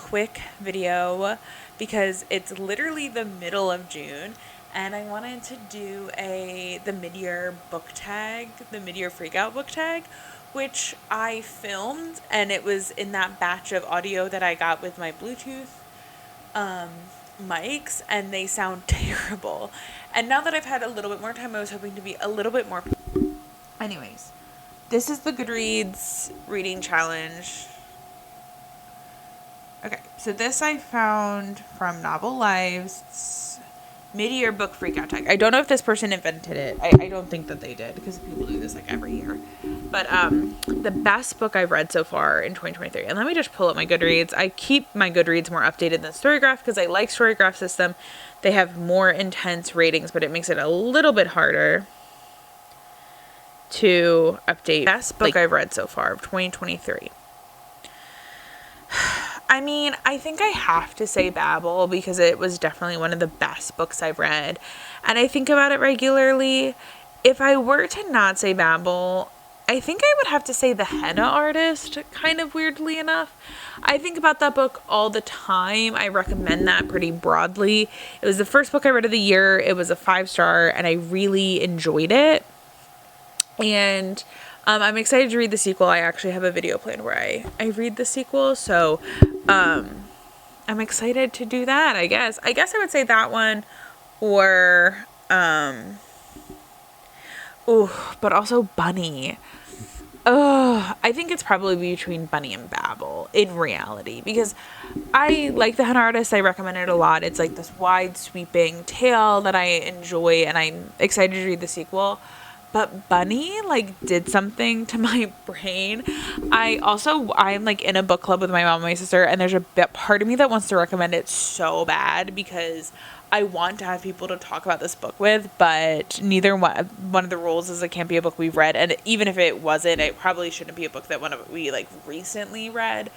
quick video because it's literally the middle of June and I wanted to do the mid-year book tag, the mid-year freakout book tag, which I filmed, and it was in that batch of audio that I got with my Bluetooth mics, and they sound terrible. And now that I've had a little bit more time, I was hoping to be a little bit more. Anyways, this is the Goodreads reading challenge. Okay, so this I found from Novel Lives' mid-year book freakout tag. I don't know if this person invented it. I don't think that they did, because people do this like every year. But the best book I've read so far in 2023. And let me just pull up my Goodreads. I keep my Goodreads more updated than Storygraph because I like Storygraph system. They have more intense ratings, but it makes it a little bit harder to update. Best book I've read so far of 2023. I mean, I think I have to say Babel because it was definitely one of the best books I've read. And I think about it regularly. If I were to not say Babel, I think I would have to say The Henna Artist, kind of weirdly enough. I think about that book all the time. I recommend that pretty broadly. It was the first book I read of the year. It was a 5-star, and I really enjoyed it. And I'm excited to read the sequel. I actually have a video planned where I read the sequel. So I'm excited to do that, I guess. I guess I would say that one or, but also Bunny. I think it's probably between Bunny and Babel in reality, because I like The Henna Artist. I recommend it a lot. It's like this wide sweeping tale that I enjoy, and I'm excited to read the sequel. But Bunny, like, did something to my brain. I'm, like, in a book club with my mom and my sister, and there's a part of me that wants to recommend it so bad because I want to have people to talk about this book with, but neither one of the rules is it can't be a book we've read, and even if it wasn't, it probably shouldn't be a book that we, like, recently read.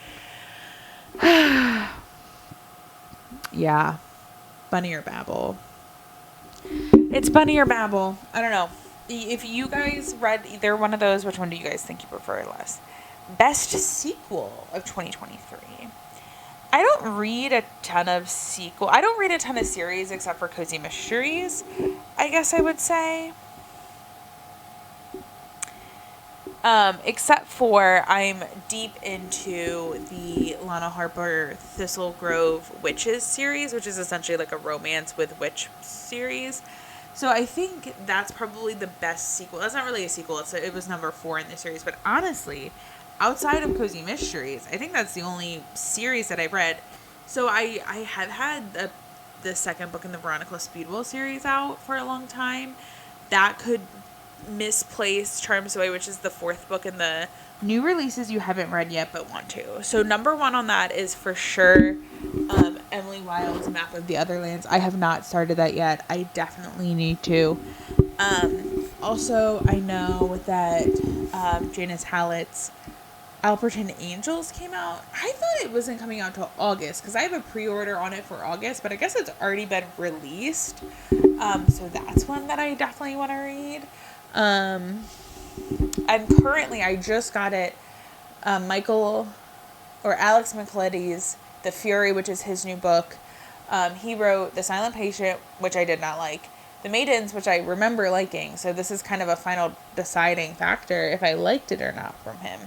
Yeah. Bunny or Babel. It's Bunny or Babel. I don't know. If you guys read either one of those, which one do you guys think you prefer less? Best sequel of 2023. I don't read a ton of series except for Cozy Mysteries, I guess I would say. Except for I'm deep into the Lana Harper Thistle Grove Witches series, which is essentially like a romance with witch series. So I think that's probably the best sequel. That's not really a sequel. It was number 4 in the series. But honestly, outside of Cozy Mysteries, I think that's the only series that I've read. So I have had the second book in the Veronica Speedwell series out for a long time. That could misplace Charms Away, which is the 4th book in the new releases you haven't read yet but want to. So number 1 on that is for sure Emily Wilde's Map of the Otherlands. I have not started that yet. I definitely need to. Also, I know that Janice Hallett's Alperton Angels came out. I thought it wasn't coming out till August because I have a pre-order on it for August, but I guess it's already been released. So that's one that I definitely want to read. I just got it, Alex Michelides' The Fury, which is his new book. He wrote The Silent Patient, which I did not like. The Maidens, which I remember liking. So this is kind of a final deciding factor if I liked it or not from him.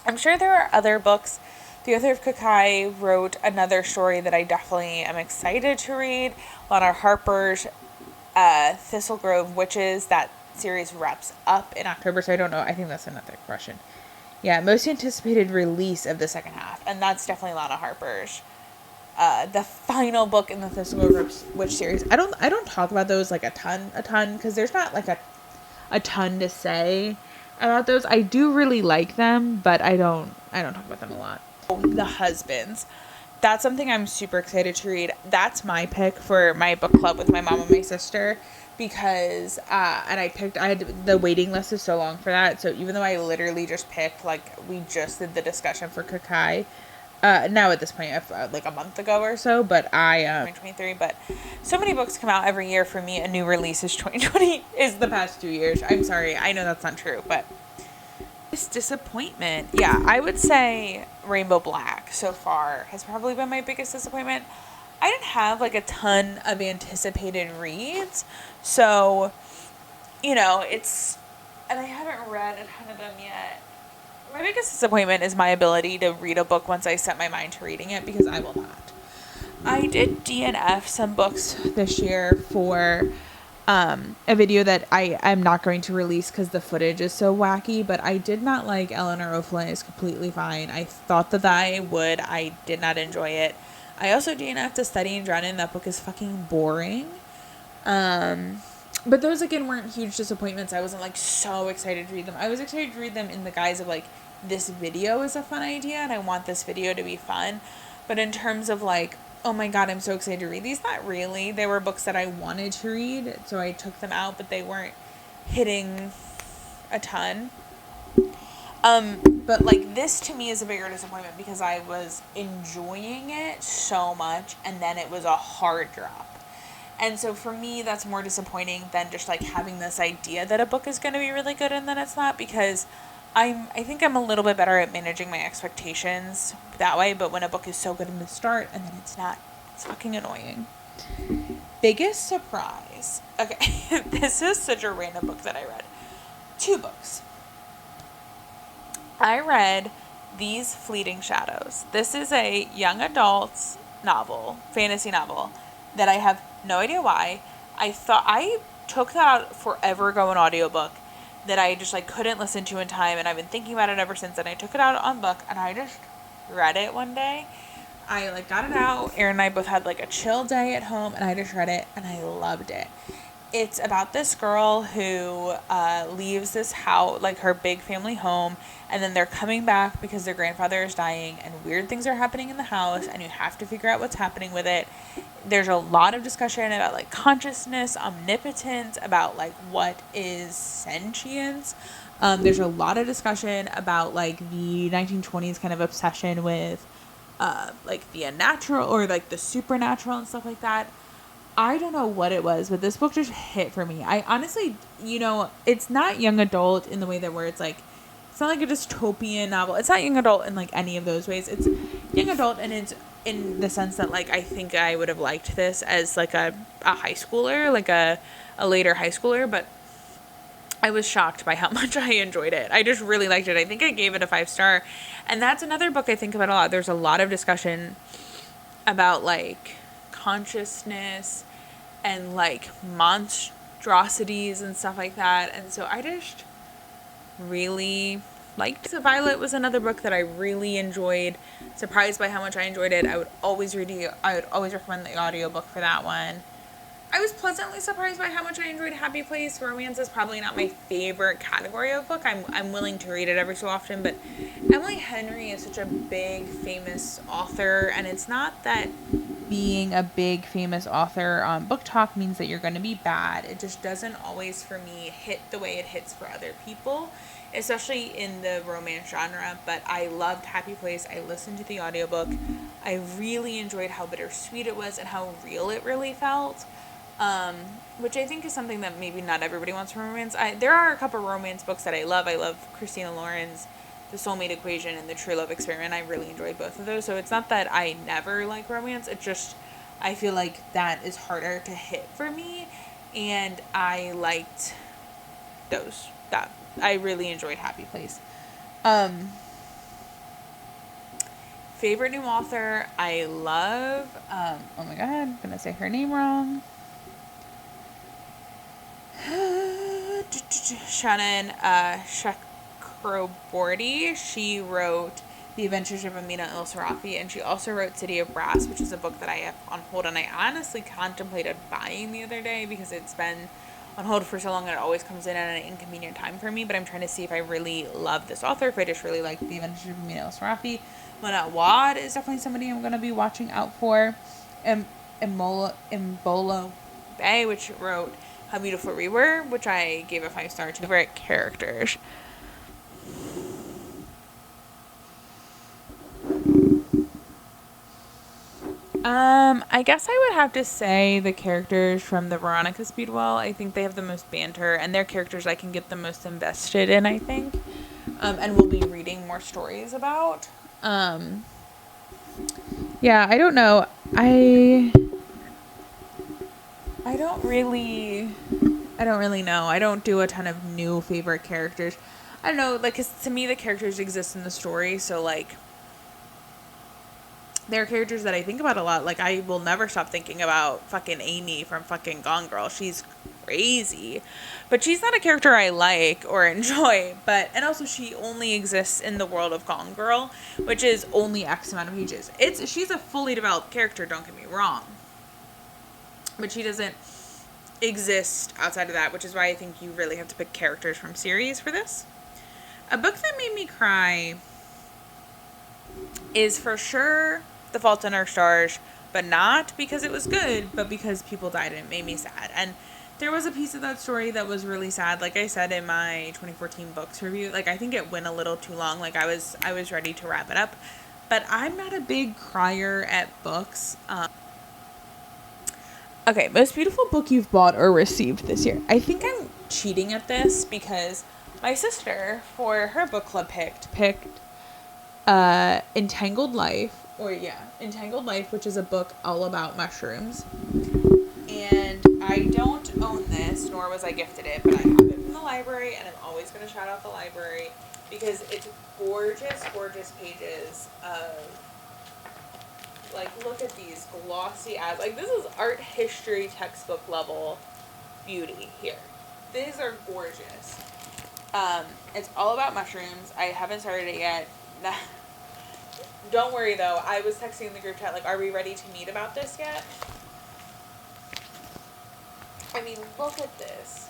I'm sure there are other books. The author of Kakai wrote another story that I definitely am excited to read. Lana Harper's Thistle Grove Witches. That series wraps up in October, so I don't know. I think that's another question. Yeah, most anticipated release of the second half, and that's definitely Lana Harper's. The final book in the Thistle Grove Witch series. I don't talk about those like a ton, because there's not like a ton to say about those. I do really like them, but I don't talk about them a lot. The Husbands. That's something I'm super excited to read. That's my pick for my book club with my mom and my sister, because the waiting list is so long for that. So even though I literally just picked, like, we just did the discussion for Kakai, now at this point, like a month ago or so, but 2023, but so many books come out every year. For me, a new release is 2020 is the past 2 years. I'm sorry. I know that's not true, but it's disappointment. Yeah, I would say Rainbow Black so far has probably been my biggest disappointment. I didn't have like a ton of anticipated reads, so, you know, and I haven't read a ton of them yet. My biggest disappointment is my ability to read a book once I set my mind to reading it, because I will not. I did DNF some books this year for a video that I'm not going to release because the footage is so wacky, but I did not like Eleanor O'Flynn is completely fine. I thought that I would. I did not enjoy it. I also DNF'd to Study and Drown In. That book is fucking boring. But those, again, weren't huge disappointments. I wasn't, like, so excited to read them. I was excited to read them in the guise of, like, this video is a fun idea, and I want this video to be fun. But in terms of, like, oh my god, I'm so excited to read these, not really. They were books that I wanted to read, so I took them out, but they weren't hitting a ton. But, like, this to me is a bigger disappointment because I was enjoying it so much, and then it was a hard drop. And so for me, that's more disappointing than just, like, having this idea that a book is going to be really good and then it's not, because I think I'm a little bit better at managing my expectations that way, but when a book is so good in the start and then it's not, it's fucking annoying. Biggest surprise. Okay, this is such a random book that I read. 2 books. I read These Fleeting Shadows. This is a young adult novel, fantasy novel, that I have no idea why. I thought I took that out forever ago in audiobook that I just, like, couldn't listen to in time, and I've been thinking about it ever since, and I took it out on book, and I just read it one day. I, like, got it out. Aaron and I both had, like, a chill day at home, and I just read it, and I loved it. It's about this girl who leaves this house, like, her big family home, and then they're coming back because their grandfather is dying, and weird things are happening in the house, and you have to figure out what's happening with it. There's a lot of discussion about, like, consciousness, omnipotence, about, like, what is sentience. There's a lot of discussion about, like, the 1920s kind of obsession with, like, the unnatural or, like, the supernatural and stuff like that. I don't know what it was, but this book just hit for me. I honestly, you know, it's not young adult in the way that where it's like, it's not like a dystopian novel. It's not young adult in, like, any of those ways. It's young adult, and it's in the sense that, like, I think I would have liked this as, like, a high schooler, like a later high schooler, but I was shocked by how much I enjoyed it. I just really liked it. I think I gave it a 5-star, and that's another book I think about a lot. There's a lot of discussion about, like, consciousness and, like, monstrosities and stuff like that, and so I just really liked it. Violet was another book that I really enjoyed. Surprised by how much I enjoyed it. I would always recommend the audiobook for that one. I was pleasantly surprised by how much I enjoyed Happy Place. Romance is probably not my favorite category of book. I'm willing to read it every so often, but Emily Henry is such a big, famous author, and it's not that being a big, famous author on Book Talk means that you're going to be bad. It just doesn't always, for me, hit the way it hits for other people, especially in the romance genre. But I loved Happy Place. I listened to the audiobook. I really enjoyed how bittersweet it was and how real it really felt. Which I think is something that maybe not everybody wants from romance. There are a couple romance books that I love. I love Christina Lauren's The Soulmate Equation and The True Love Experiment. I really enjoyed both of those. So it's not that I never like romance. It's just, I feel like that is harder to hit for me. And I liked those. I really enjoyed Happy Place. Favorite new author, I love, oh my god, I'm gonna say her name wrong. Shannon Chakraborty. She wrote The Adventures of Amina El-Sarafi, and she also wrote City of Brass, which is a book that I have on hold, and I honestly contemplated buying the other day because it's been on hold for so long and it always comes in at an inconvenient time for me, but I'm trying to see if I really love this author, if I just really like The Adventures of Amina El-Sarafi. Mona Wad is definitely somebody I'm going to be watching out for. Mbolo Bay, which wrote How Beautiful We Were, which I gave a 5-star to. Favorite characters. I guess I would have to say the characters from the Veronica Speedwell. I think they have the most banter, and they're characters I can get the most invested in, I think. And we'll be reading more stories about. Yeah, I don't know. I don't really know. I don't do a ton of new favorite characters. I don't know, like, 'cause to me the characters exist in the story, so like there are characters that I think about a lot. Like, I will never stop thinking about fucking Amy from fucking Gone Girl. She's crazy. But she's not a character I like or enjoy. And also she only exists in the world of Gone Girl, which is only X amount of pages. She's a fully developed character, don't get me wrong. But she doesn't exist outside of that, which is why I think you really have to pick characters from series for this. A book that made me cry is for sure The Fault in Our Stars, but not because it was good, but because people died and it made me sad. And there was a piece of that story that was really sad. Like I said in my 2014 books review, like I think it went a little too long. Like I was ready to wrap it up, but I'm not a big crier at books. Okay, most beautiful book you've bought or received this year. I think I'm cheating at this because my sister, for her book club picked Entangled Life, which is a book all about mushrooms. And I don't own this, nor was I gifted it, but I have it from the library, and I'm always going to shout out the library because it's gorgeous, gorgeous pages of, like, look at these glossy ads. Like, this is art history textbook level beauty here. These are gorgeous. It's all about mushrooms. I haven't started it yet. Don't worry, though. I was texting in the group chat, like, are we ready to meet about this yet? I mean, look at this.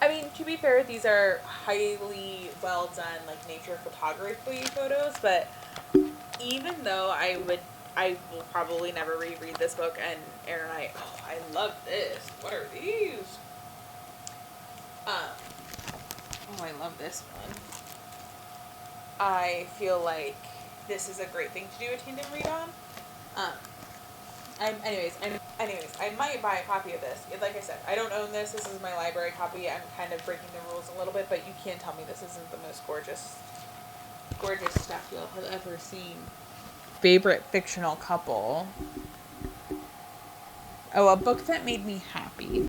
I mean, to be fair, these are highly well done, like, nature photography photos, but even though I will probably never reread this book, and Aaron and I love this. What are these? I love this one. I feel like this is a great thing to do a tandem read on. Anyways, I might buy a copy of this. Like I said, I don't own this. This is my library copy. I'm kind of breaking the rules a little bit, but you can't tell me this isn't the most gorgeous stuff you'll have ever seen. Favorite fictional couple. Oh, a book that made me happy.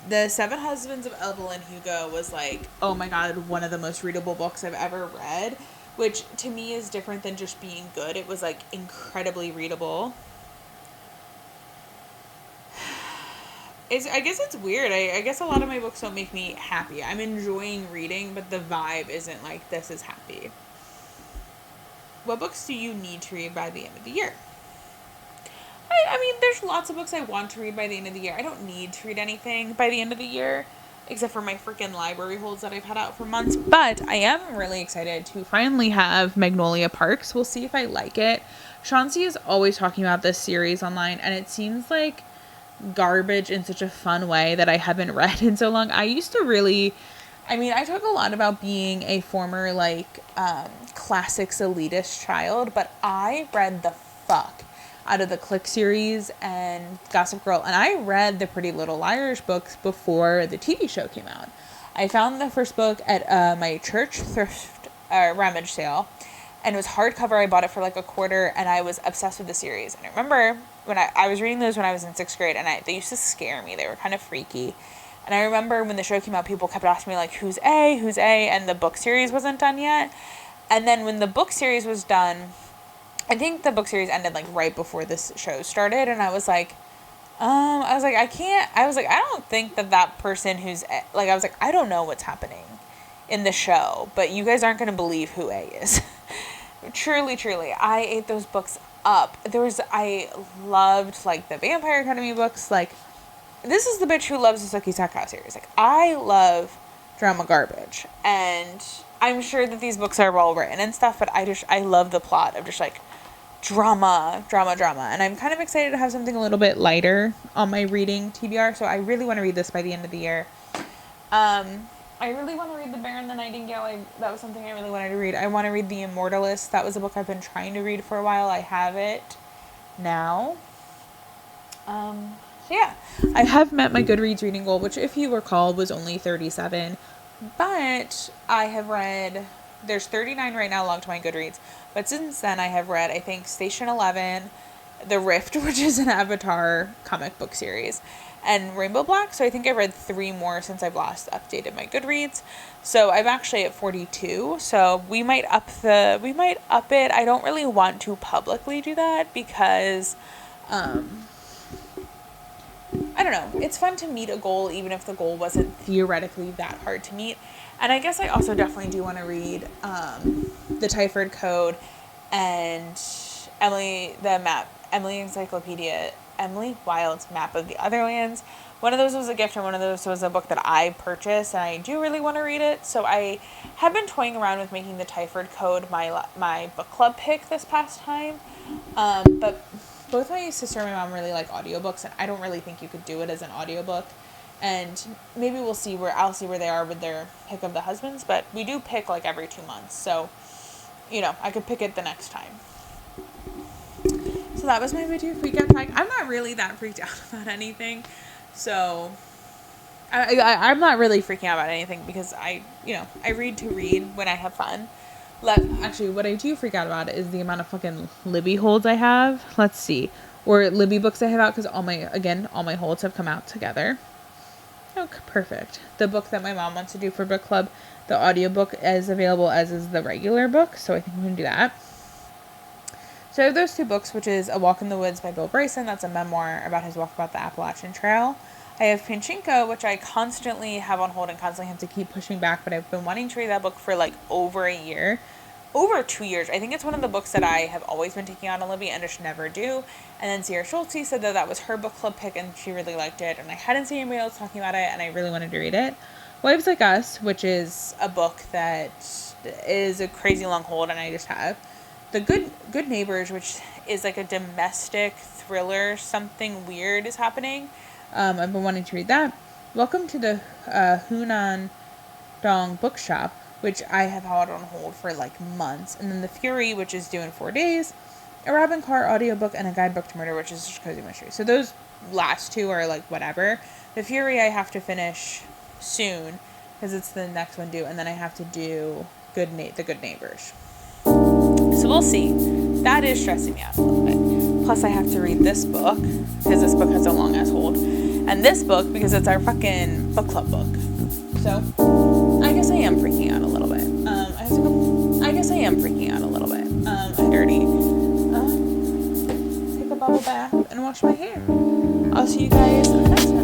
The Seven Husbands of Evelyn Hugo was like, oh my god, one of the most readable books I've ever read, which to me is different than just being good. It was like incredibly readable. I guess it's weird. I guess a lot of my books don't make me happy. I'm enjoying reading, but the vibe isn't like, this is happy. What books do you need to read by the end of the year? I mean, there's lots of books I want to read by the end of the year. I don't need to read anything by the end of the year, except for my freaking library holds that I've had out for months. But I am really excited to finally have Magnolia Parks. We'll see if I like it. Chauncey is always talking about this series online, and it seems like garbage in such a fun way that I haven't read in so long. I used to really... I mean, I talk a lot about being a former, like, classics elitist child, but I read the fuck out of the Click series and Gossip Girl, and I read the Pretty Little Liars books before the TV show came out. I found the first book at my church thrift rummage sale, and it was hardcover. I bought it for like $1, and I was obsessed with the series. And I remember when I was reading those when I was in 6th grade, and they used to scare me. They were kind of freaky. And I remember when the show came out, people kept asking me, like, who's A? And the book series wasn't done yet. And then when the book series was done, I think the book series ended, like, right before this show started. And I was like, I don't think that person who's, like, I was like, I don't know what's happening in the show, but you guys aren't going to believe who A is. Truly, I ate those books up. I loved, like, the Vampire Academy books, like, this is the bitch who loves the Sookie Stackhouse series. Like, I love drama garbage, and I'm sure that these books are well written and stuff, but I love the plot of just, like, drama, and I'm kind of excited to have something a little bit lighter on my reading TBR, so I really want to read this by the end of the year. I really want to read The Bear and the Nightingale. That was something I really wanted to read. I want to read The Immortalist. That was a book I've been trying to read for a while. I have it now. So yeah, I have met my Goodreads reading goal, which, if you recall, was only 37. But I have read, there's 39 right now logged to my Goodreads. But since then I have read, I think, Station 11, The Rift, which is an Avatar comic book series, and Rainbow Black. So I think I read 3 more since I've last updated my Goodreads. So I'm actually at 42. So we might up it. I don't really want to publicly do that because, I don't know. It's fun to meet a goal, even if the goal wasn't theoretically that hard to meet. And I guess I also definitely do want to read the Typhord Code and Emily Wilde's Map of the Otherlands. One of those was a gift and one of those was a book that I purchased, and I do really want to read it. So I have been toying around with making the Typhord Code my book club pick this past time. But both my sister and my mom really like audiobooks, and I don't really think you could do it as an audiobook. And maybe I'll see where they are with their pick of the husbands, but we do pick like every 2 months. So, I could pick it the next time. So that was my Year Freakout Tag. I'm not really that freaked out about anything. So I'm not really freaking out about anything because I read to read when I have fun. Actually, what I do freak out about is the amount of fucking Libby holds I have. Let's see. Or Libby books I have out, because all my holds have come out together. Oh, perfect. The book that my mom wants to do for book club, the audiobook is available, as is the regular book, so I think I'm going to do that. So I have those 2 books, which is A Walk in the Woods by Bill Bryson. That's a memoir about his walk about the Appalachian Trail. I have Pachinko, which I constantly have on hold and constantly have to keep pushing back, but I've been wanting to read that book for like over a year. Over 2 years. I think it's one of the books that I have always been taking on a Libby and just never do. And then Sierra Schulte said that was her book club pick and she really liked it. And I hadn't seen anybody else talking about it and I really wanted to read it. Wives Like Us, which is a book that is a crazy long hold and I just have. The Good Neighbors, which is like a domestic thriller. Something weird is happening. I've been wanting to read that. Welcome to the Hunan Dong Bookshop, which I have had on hold for like months. And then The Fury, which is due in 4 days. A Robin Carr audiobook and a guidebook to murder, which is just cozy mystery. So those last 2 are like whatever. The Fury I have to finish soon because it's the next one due. And then I have to do The Good Neighbors. So we'll see. That is stressing me out a little bit. Plus I have to read this book because this book has a long ass hold. And this book because it's our fucking book club book. So I guess I am freaking out a little bit. I already take a bubble bath and wash my hair. I'll see you guys next time.